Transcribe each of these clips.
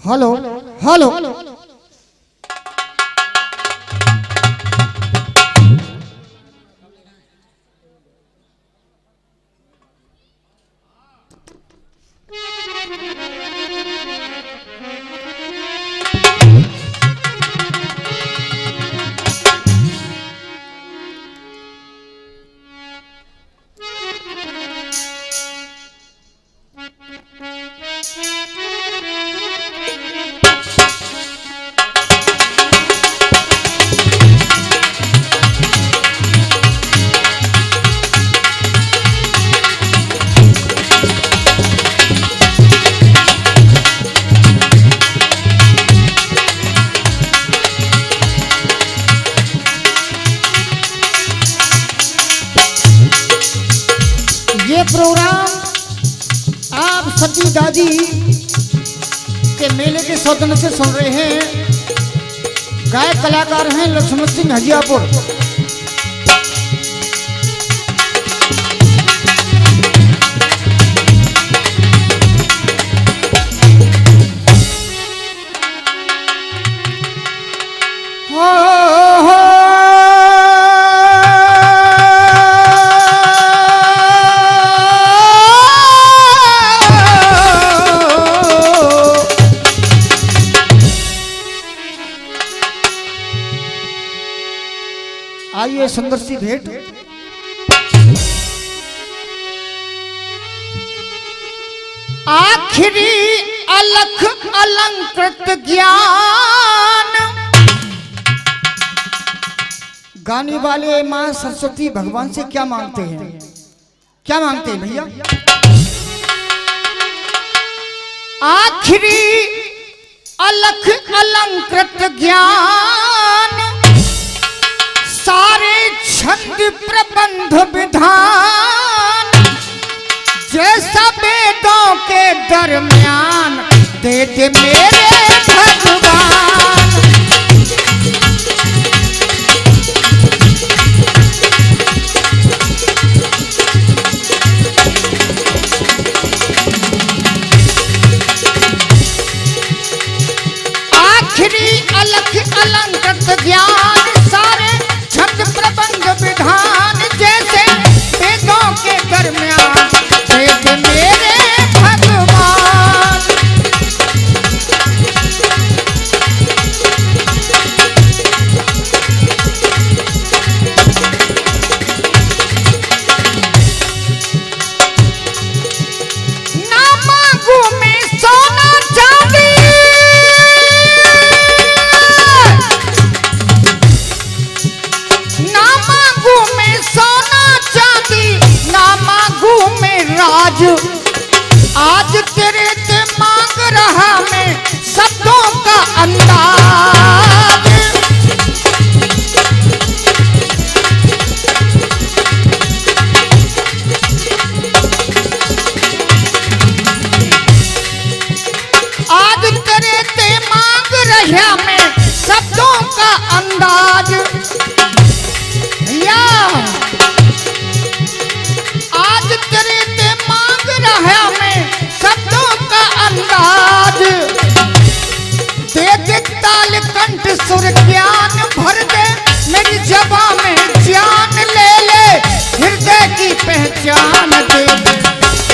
Hello hello ये programme आप सती दादी के मेले के सौजन्य से सुन रहे हैं। गायक कलाकार हैं लक्ष्मण सिंह हजियापुर। आइए सुंदर सी भेंट। आखिरी अलख अलंकृत ज्ञान गाने वाले मां सरस्वती भगवान से क्या मांगते हैं? क्या मांगते हैं भैया? आखिरी अलख अलंकृत ज्ञान सारे छंद प्रबंध विधान जैसा वेदों के दरमियान दे दे मेरे भगवान। आखिरी अलख अलंकृत ज्ञान सारे छंद प्रबंध विधान जैसे वेदों के दरमियान वेद मेरे भगवान। ना मांगू मैं सोना चांदी ना मांगू मैं सोना चांदी ना मांगू मैं राज आज तेरे से मांग रहा मैं शब्दों का अंदाज। आज तेरे से मांग रहा मैं शब्दों का अंदाज। आज तेरे से मांग रहा मैं शब्दों का अंदाज। दे दे ताल कंठ सुर ज्ञान भर दे मेरी जबां में जान ले ले हृदय की पहचान दे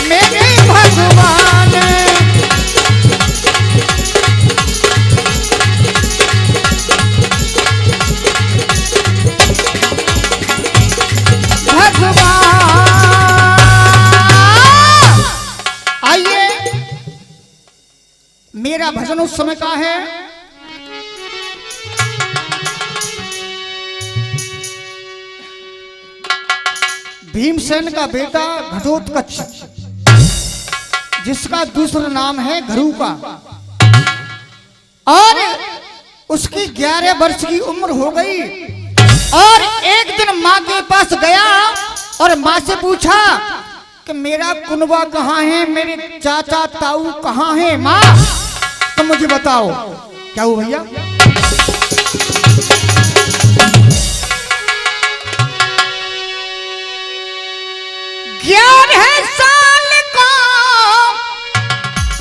मेरे भगवान। मेरा भजन उस समय का है। भीमसेन का बेटा घटोत्कच जिसका दूसरा नाम है घरूका और उसकी 11 वर्ष की उम्र हो गई और एक दिन माँ के पास गया और माँ से पूछा कि मेरा कुनबा कहाँ है, मेरे चाचा ताऊ कहाँ है माँ, तो मुझे बताओ। क्या हुआ भैया? 11 साल का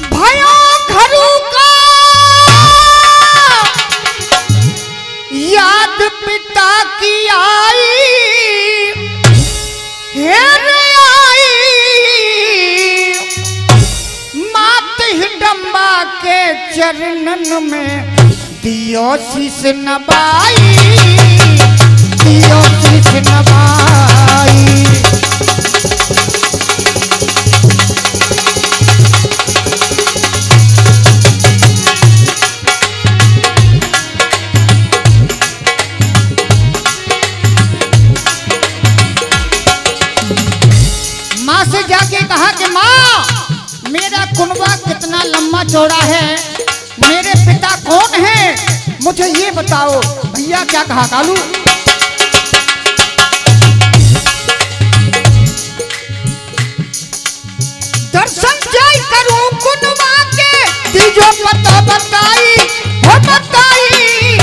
भयो घरू का चरणन में दियो शीश नवाई, दियो शीश नवाई। माँ से जाके कहा कि माँ मेरा कुनबा कितना लंबा चौड़ा है, मेरे पिता कौन हैं, मुझे ये बताओ। भैया क्या कहा कालू, दर्शन जाय करूं कुनबा के, तीजो पता बताई हो बताई।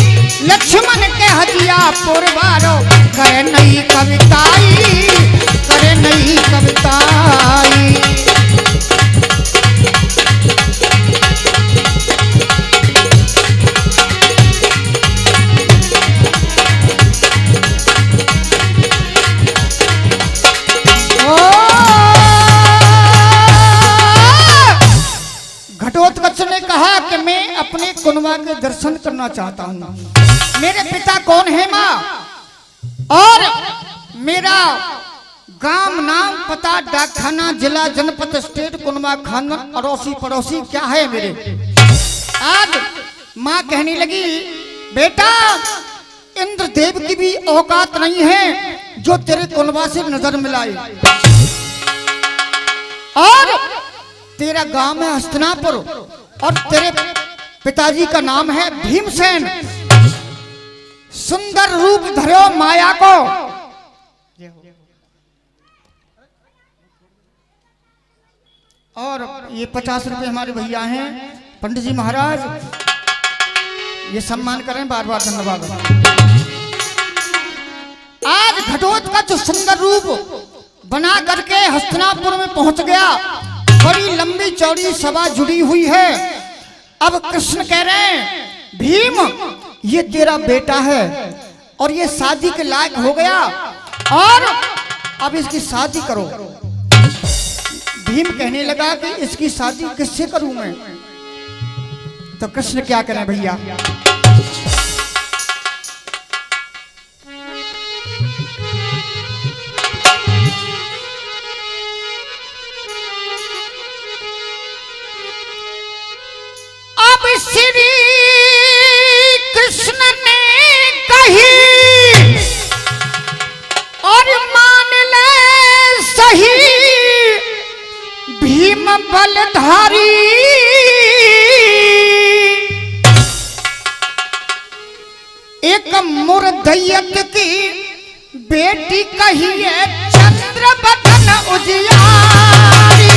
लक्ष्मण के हजिया पुरवारो करे नई कविताई, करे नई कविताई। घटोत्कच ने कहा कि मैं अपने कुनबा के दर्शन करना चाहता हूँ। मेरे पिता कौन है माँ, और मेरा गांव नाम पता डाकखाना जिला जनपद स्टेट कुनबा खान अड़ोसी पड़ोसी क्या है मेरे। आज माँ कहने लगी बेटा इंद्रदेव की भी औकात नहीं है जो तेरे कुनबा से नजर मिलाए, और तेरा गांव है हस्तिनापुर और तेरे पिताजी का नाम है भीमसेन। सुंदर रूप धरो माया को, और ये 50 रुपए हमारे भैया हैं पंडित जी महाराज, ये सम्मान करें, बार बार धन्यवाद। आज घटोत्कच सुंदर रूप बना करके हस्तिनापुर में पहुंच गया। बड़ी लंबी चौड़ी सभा जुड़ी हुई है। अब कृष्ण कह रहे हैं भीम ये तेरा बेटा है और ये शादी के लायक हो गया, और अब इसकी शादी करो। भीम कहने लगा कि इसकी शादी किससे करूं मैं। तो कृष्ण क्या करें भैया, अब श्री कृष्ण ने कही और मान ले सही, भीम बलधारी एक मुर्दैयत की बेटी कही है चंद्र बदन उजियारी।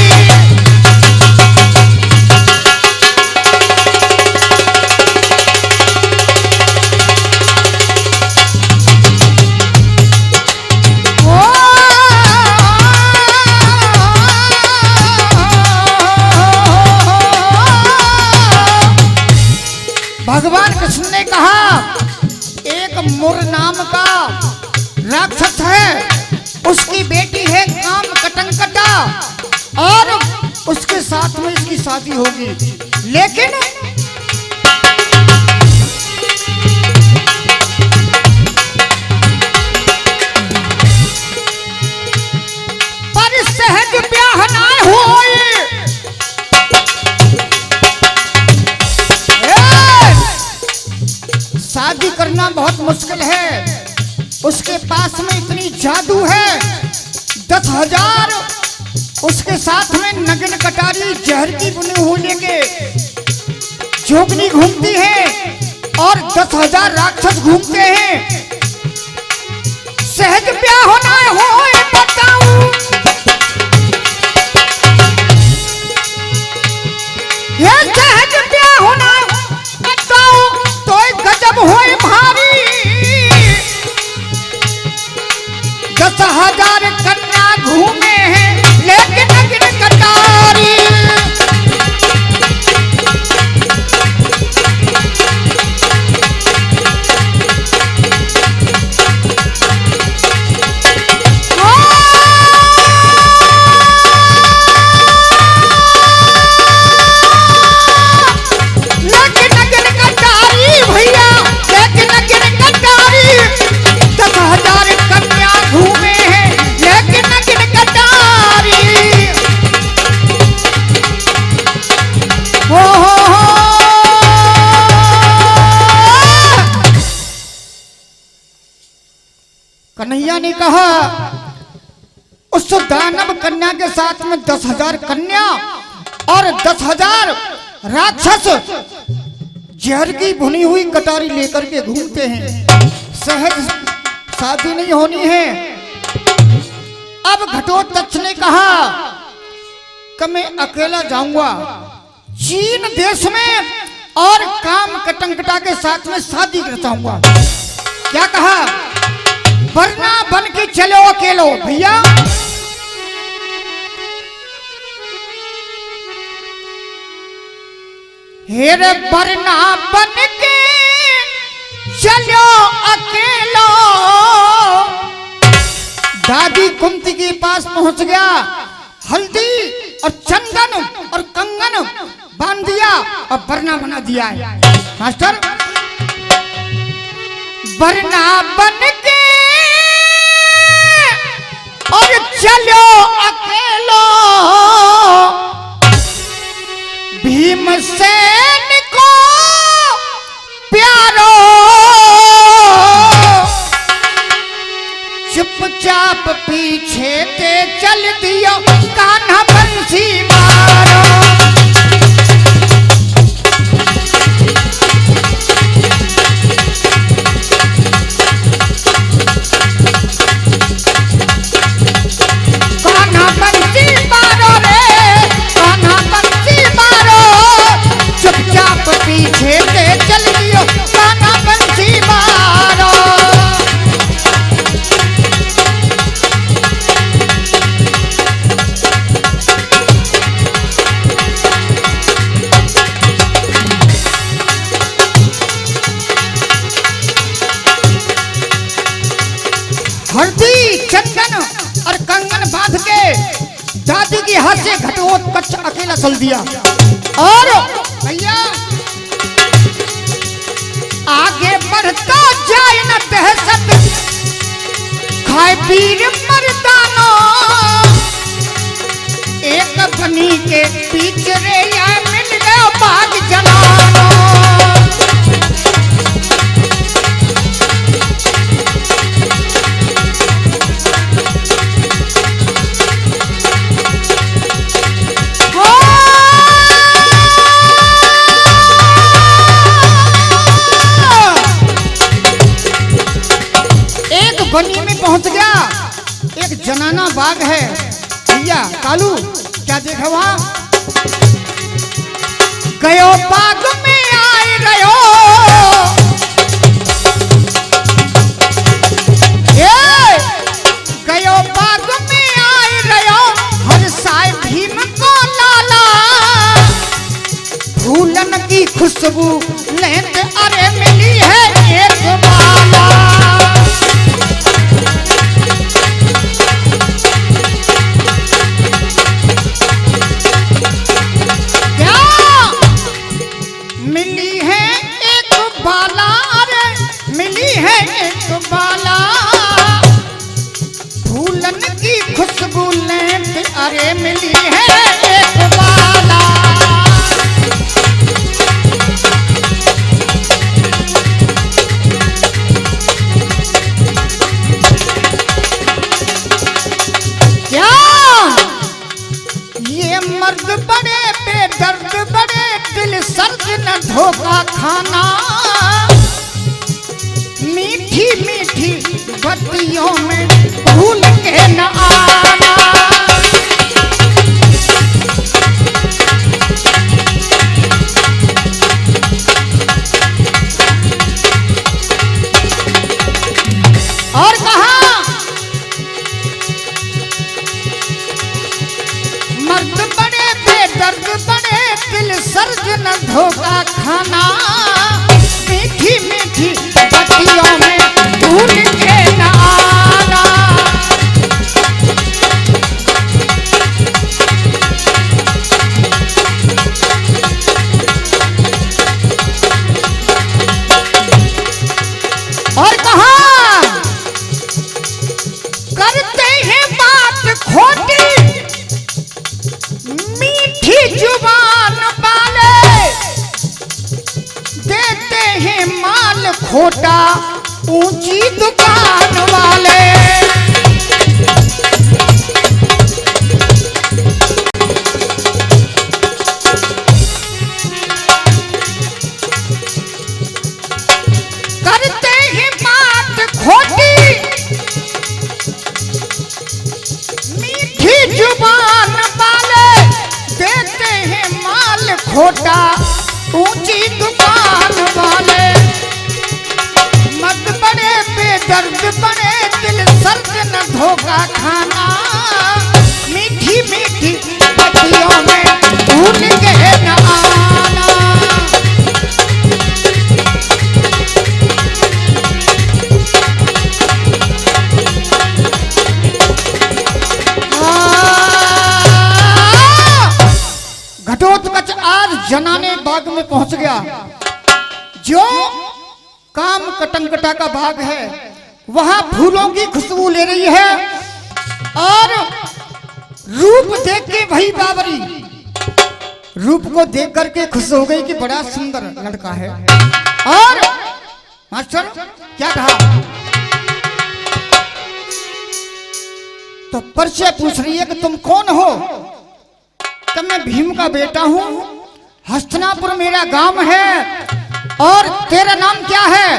भगवान कृष्ण ने कहा एक मुर नाम का राक्षस है, उसकी बेटी है काम कटंकटा, और उसके साथ में इसकी शादी होगी। लेकिन पर सहज ब्याह ना होए, शादी करना बहुत मुश्किल है। उसके पास में इतनी जादू है, 10,000 उसके साथ में नगन कटारी जहर की बुनी हुई लेके जोगनी घूमती है, और 10,000 राक्षस घूमते हैं। सहज ब्याह होना हो बताऊं, ये सहज ब्याह होना बताऊं तो गजब होए भारी। 10,000 कन्या घूमे हैं लेकिन नगन कटारी। कन्हैया ने कहा उस दानव कन्या के साथ में 10,000 कन्या और 10,000 राक्षस जहर की भुनी हुई कटारी लेकर के घूमते हैं। सहज शादी नहीं होनी है। अब घटोत्कच ने कहा कि मैं अकेला जाऊंगा चीन देश में और काम कटंकटा के साथ में शादी करताऊंगा। क्या कहा? वरना बन के चलो अकेलो भैया। हेरे वरना बन के चलो अकेलो। दादी कुंती के पास पहुंच गया, हल्दी और चंदन और कंगन बांध दिया और वरना बना दिया है। मास्टर वरना बन के और चलो अकेलो। भीमसेन को प्यारो चुपचाप पीछे ते चल दियो कान्हा बंसी मारो। कान्हा बंसी मारो रे, कान्हा बंसी मारो। चुपचाप पीछे ते चल दियो कान्हा बंसी मारो। हल्दी चंदन और कंगन बांध के दादी के हाथ से घटोत्कच अकेला चल दिया। और भैया आगे बढ़ता जाए न दहशत खाए वीर मर्दानो। एक बनी के पीछे रे या मिल गया बाग जलानो। बनी में पहुंच गया, एक जनाना बाग है। भैया कालू क्या देखा वहां? गयो बाग में आए गयो, गयो बाग में आए गयो। हर साय भीम को लाला फूलन की खुशबू लेते अरे मिली है एक माला। मिली है एक बाला रे, मिली है एक बाला। फूलन की खुशबू लेते अरे मिली है एक बाला। क्या ये मर्द बड़े बेदर्द बड़े दिल सर्द न धोखा खाना। मीठी मीठी बत्तियों में भूल के न आना। और कहा मर्द बड़े बेदर्द बड़े दिल सर्द न धोखा खाना। मीठी मीठी बत्तियों में भूल के न आना। और कहा करते हैं बात खोटी मीठी जुबान वाले, देते हैं माल खोटा ऊंची दुकान वाले। करते ही बात खोटी, मीठी जुबान वाले, देते हैं माल खोटा ऊंची दुकान वाले। मत बड़े बेदर्द बड़े दिल सर्द न धोखा खाना, मीठी मीठी पतियों में भूल गए न आना। घटोत्कच आज जनाने बाग में पहुंच गया। जो काम कटंकटा का बाग है वहां फूलों की खुशबू ले रही है और रूप देख के वही बावरी रूप को देख करके खुश हो गई कि बड़ा सुंदर लड़का है। और मास्टर क्या कहा, तो परिचय पूछ रही है कि तुम कौन हो। तब मैं भीम का बेटा हूं, हस्तिनापुर मेरा गांव है। और तेरा नाम क्या है?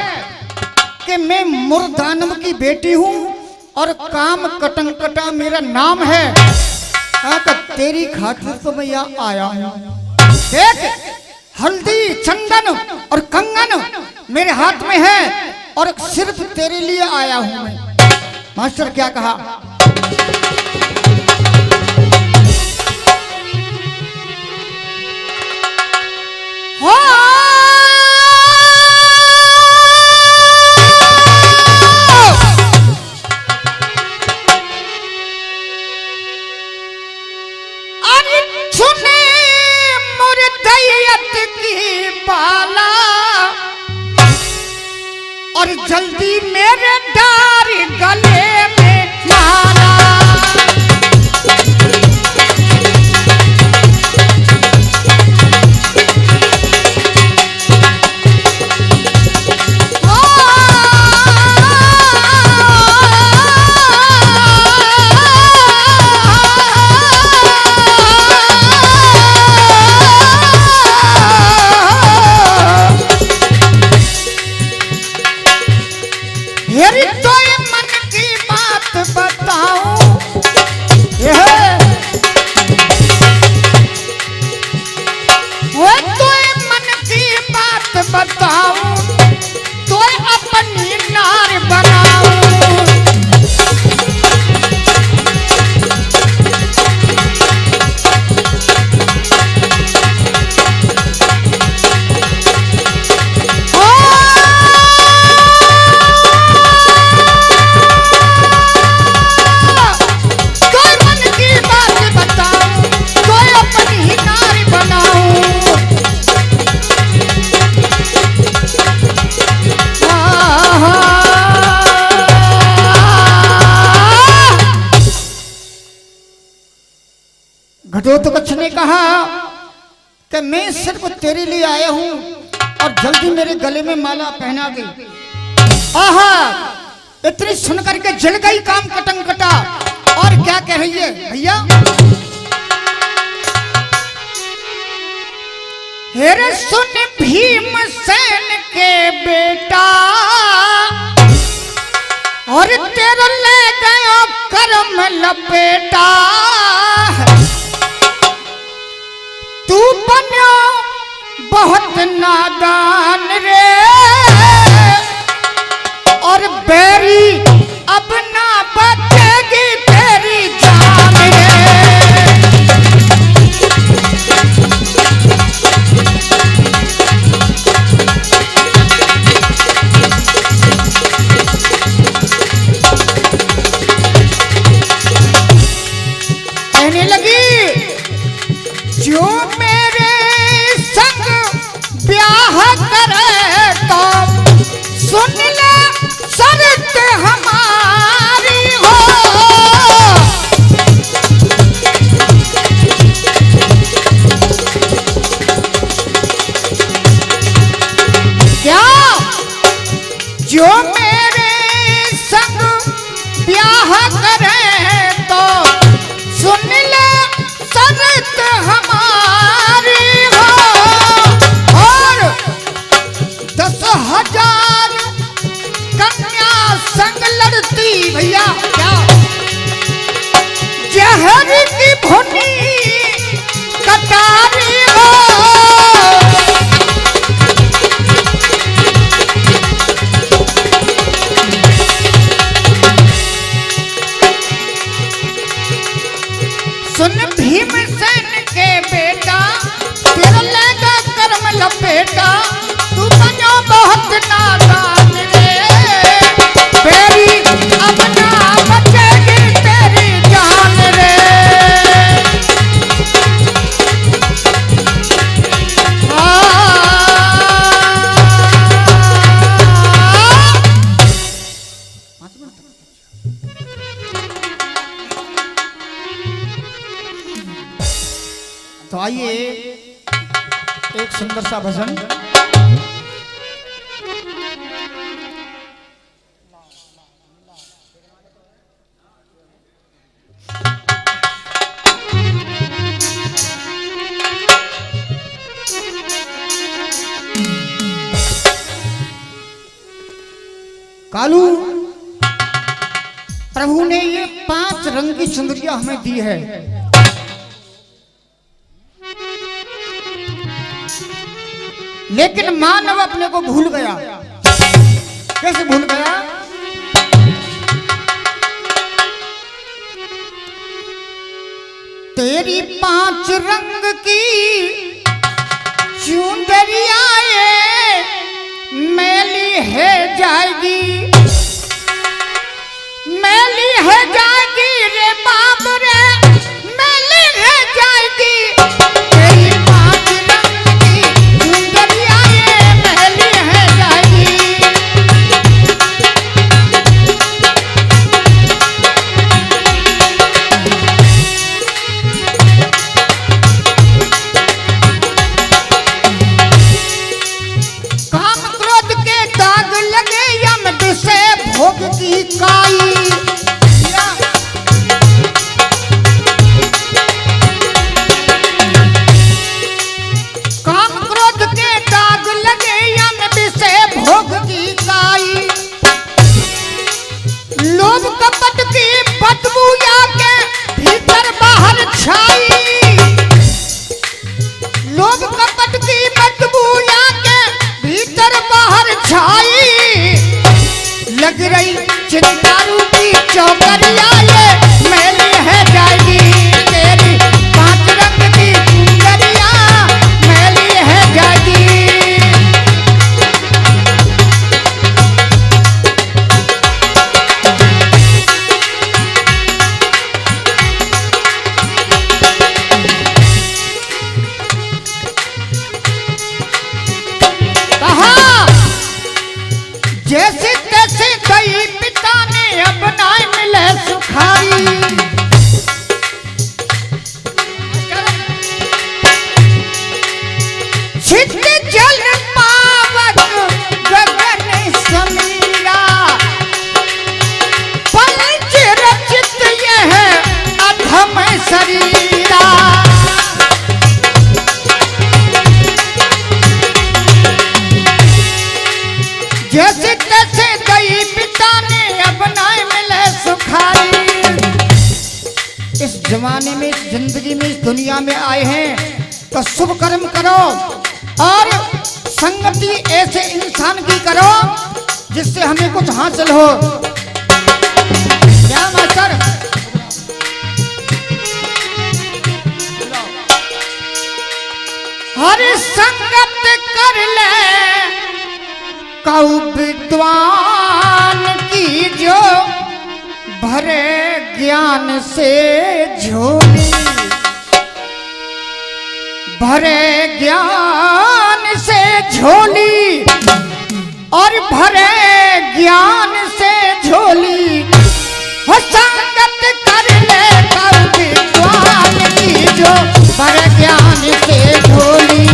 कि मैं मुरदानव की बेटी हूं और काम कटंकटा मेरा नाम है। तेरी खातिर तो मैं यहाँ आया हूं। देख, हल्दी चंदन और कंगन मेरे हाथ में है और सिर्फ तेरे लिए आया हूं मैं। मास्टर क्या कहा, और जल्दी मेरे डार गले में माला। तो ये मन की बात बताऊं, तो ये मन की बात बताऊं, तो अपनी नार बनाऊं। घटोत्कच ने कहा कि मैं सिर्फ तेरे लिए आया हूं और जल्दी मेरे गले में माला पहना दे। आहा, इतनी सुनकर के जल गई काम कटंकटा। और क्या कह रही है भैया, हेरे सुन भीमसेन के बेटा, और तेरा ले गया कर्म लपेटा। तू बनो बहुत नादान रे, और बैरी अब ना बचेगी तेरी जान रे। कहने लगी, जो मेरे संग ब्याह करे तो सुन ले शर्त हमारी हो। क्या? जो मेरे आइए एक सुंदर सा भजन। कालू, प्रभु ने ये 5 रंग की चुंदरियां हमें दी है। लेकिन मानव अपने को भूल गया। कैसे भूल गया? तेरी 5 रंग की चुंदरिया मैली है जाएगी, मैली है जाएगी रे बाप रे, मैली है जाएगी। तेरी 5 रंग की चुंदरिया मैली है जाएगी। काम क्रोध के दाग लगे यम से भोग की काई। काम क्रोध के दाग लगे यम से भोग की काई। लोभ कपट की बदबू आके भीतर बाहर छाई। लोभ कपट की बदबू आके भीतर बाहर छाई। लग रही चिंता रूपी चौकरिया ये मैली है जाएगी। तेरी 5 रंग की चुंदरिया मैली है जाएगी। कहा जैसे तैसे गई पिता ने अपना मिले सुखाई। छित जल पावक गगन समीरा, पंच रचित यह अधम शरीरा। जैसे तैसे गई पिता ने अपना मिले सुखाई। इस जमाने में, इस जिंदगी में, इस दुनिया में आए हैं तो शुभ कर्म करो और संगति ऐसे इंसान की करो जिससे हमें कुछ हासिल हो। क्या मास्टर? हर संगत कर ले कऊ विद्वान की जो भरे ज्ञान से झोली। भरे ज्ञान से झोली और भरे ज्ञान से झोली। हो संगत कर ले कऊ विद्वान की जो भरे ज्ञान से झोली।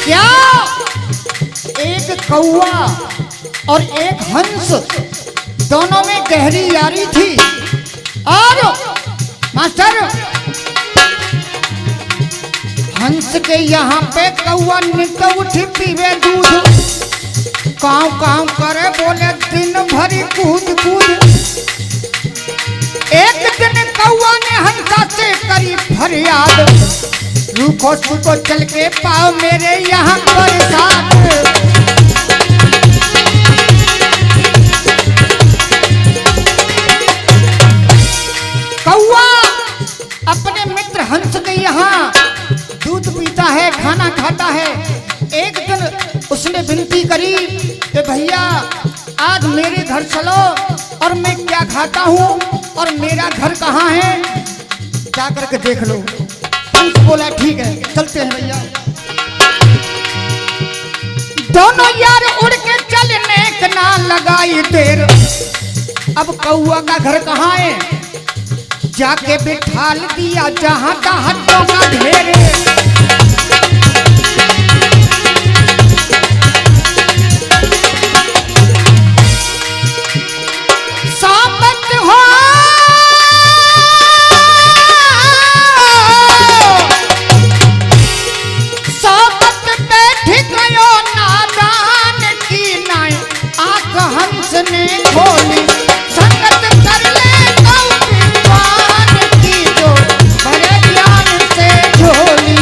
क्या एक कौवा और एक हंस दोनों में गहरी यारी थी। और मास्टर, हंस के यहाँ पे कौवा नित उठ पीवे दूध। काव काव करे बोले दिन भरी कूद कूद। एक दिन कौवा ने हंसा से करी फरियाद, रूखो सूखो चल के पाओ मेरे यहाँ पर साथ। कौवा अपने मित्र हंस के यहाँ दूध पीता है, खाना खाता है। एक दिन उसने विनती करी कि भैया आज मेरे घर चलो और मैं क्या खाता हूँ और मेरा घर कहाँ है, जा करके देख लो। हंस बोला ठीक है चलते हैं भैया। दोनों यार उड़ के चलने का ना लगाई देर। अब कौआ का घर कहाँ है? जाके बिठाल दिया जहां का हड्डों का ढेर। सामत हो सामत बैठ गयो नादान की नाई आंख हंस ने खोली। संगत कर ले विद्वान की जो बड़े ज्ञान से झोली।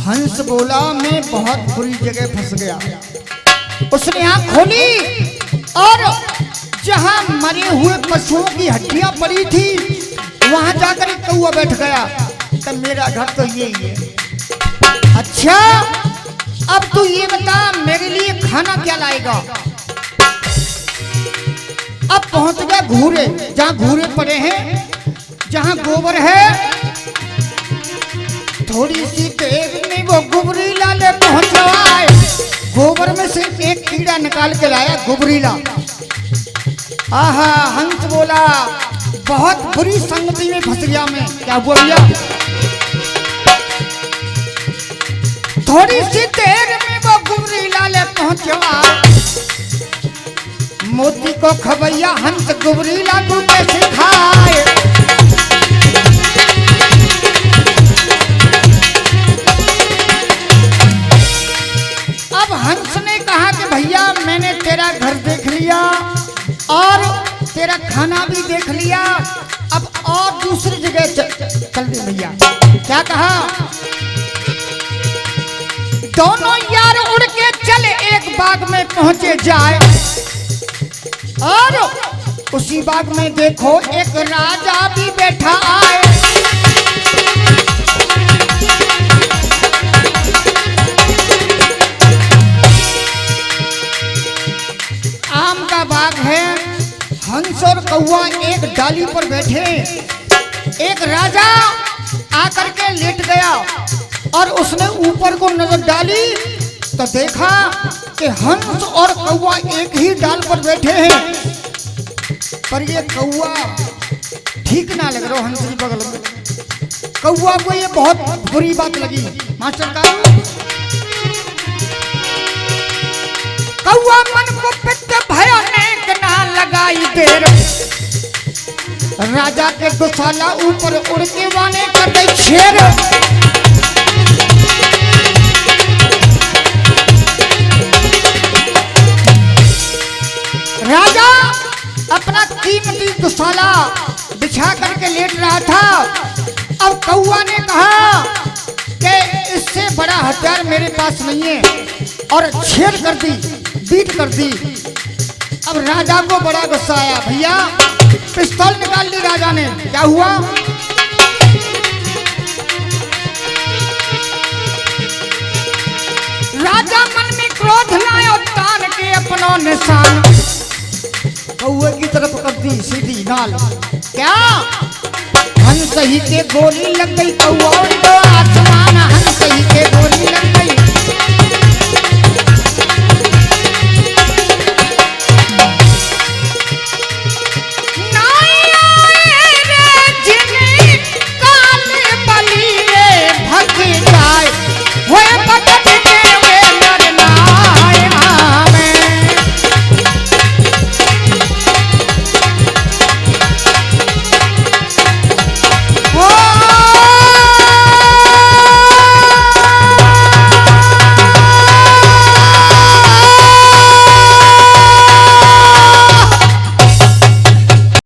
हंस बोला मैं बहुत बुरी जगह फंस गया। उसने आंख खोली और जहां मरे हुए पशुओं की हड्डियां पड़ी थी वहां जाकर एक कौआ बैठ गया। तब मेरा घर तो यही है। अच्छा अब तू ये बता मेरे लिए खाना क्या लाएगा? अब पहुंच गया घूरे, जहां घूरे पड़े हैं, जहां गोबर है। थोड़ी सी देर में वो गुबरीला ले पहुंचवाए। गोबर में से एक कीड़ा निकाल के लाया गुबरीला। आहा हंस बोला बहुत बुरी संगति में फंस गया मैं। क्या हुआ भैया? थोड़ी सी देर में वो गुबरीला ले पहुंचवा। मोती को खबैया हंस गुबरीला को कैसे खाए। अब हंस ने कहा कि भैया मैंने तेरा घर देख लिया और तेरा खाना भी देख लिया, अब और दूसरी जगह चल दे भैया। क्या कहा? दोनों यार उड़ के चले एक बाग में पहुंचे जाए और उसी बाग में देखो एक राजा भी बैठा आए। आम का बाग है। हंस और कौआ एक डाली पर बैठे। एक राजा आकर के लेट गया और उसने ऊपर को नजर डाली तो देखा कि हंस और कौआ एक ही डाल पर बैठे हैं। पर ये कौआ ठीक ना लग रहा हंस के बगल में। कौआ को ये बहुत बुरी बात लगी। मास्टर का कौआ मन को पित्त भयानक ना लगाई देर। राजा के दुशाला ऊपर उड़ के वाने कर दे शेर। राजा अपना कीमती दुशाला बिछा करके लेट रहा था। अब कौआ ने कहा कि इससे बड़ा हथियार मेरे पास नहीं है और छेड़ कर दी, बीट कर दी। अब राजा को बड़ा गुस्सा आया। भैया पिस्तौल निकाल ली राजा ने। क्या हुआ? राजा मन में क्रोध लाया तान के अपना निशान कौए की तरफ कर दी सीधी नाल। क्या हंस ही के गोली लग गई कौआ